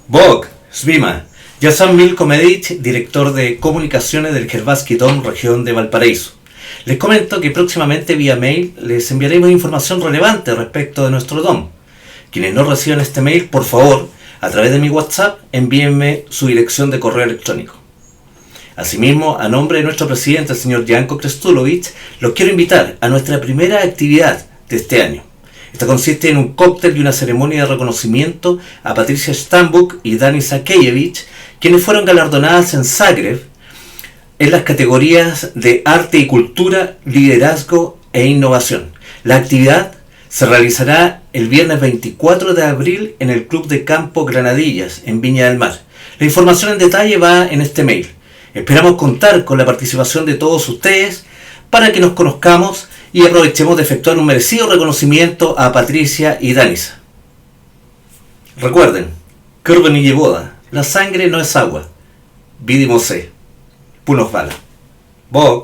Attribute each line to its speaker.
Speaker 1: Bog, Svima, Yasan Milko Medic, director de comunicaciones del Gervasky Dom, región de Valparaíso. Les comento que próximamente vía mail les enviaremos información relevante respecto de nuestro DOM. Quienes no reciban este mail, por favor, a través de mi WhatsApp, envíenme su dirección de correo electrónico. Asimismo, a nombre de nuestro presidente, el señor Janko Krestulovic, los quiero invitar a nuestra primera actividad de este año. Esta consiste en un cóctel y una ceremonia de reconocimiento a Patricia Stambuk y Dani Sakeyevich, quienes fueron galardonadas en Zagreb en las categorías de arte y cultura, liderazgo e innovación. La actividad se realizará el viernes 24 de abril en el Club de Campo Granadillas, en Viña del Mar. La información en detalle va en este mail. Esperamos contar con la participación de todos ustedes para que nos conozcamos y aprovechemos de efectuar un merecido reconocimiento a Patricia y Danisa. Recuerden, Kurban y Boda, la sangre no es agua. Vidimose, Punos Bala. Bog.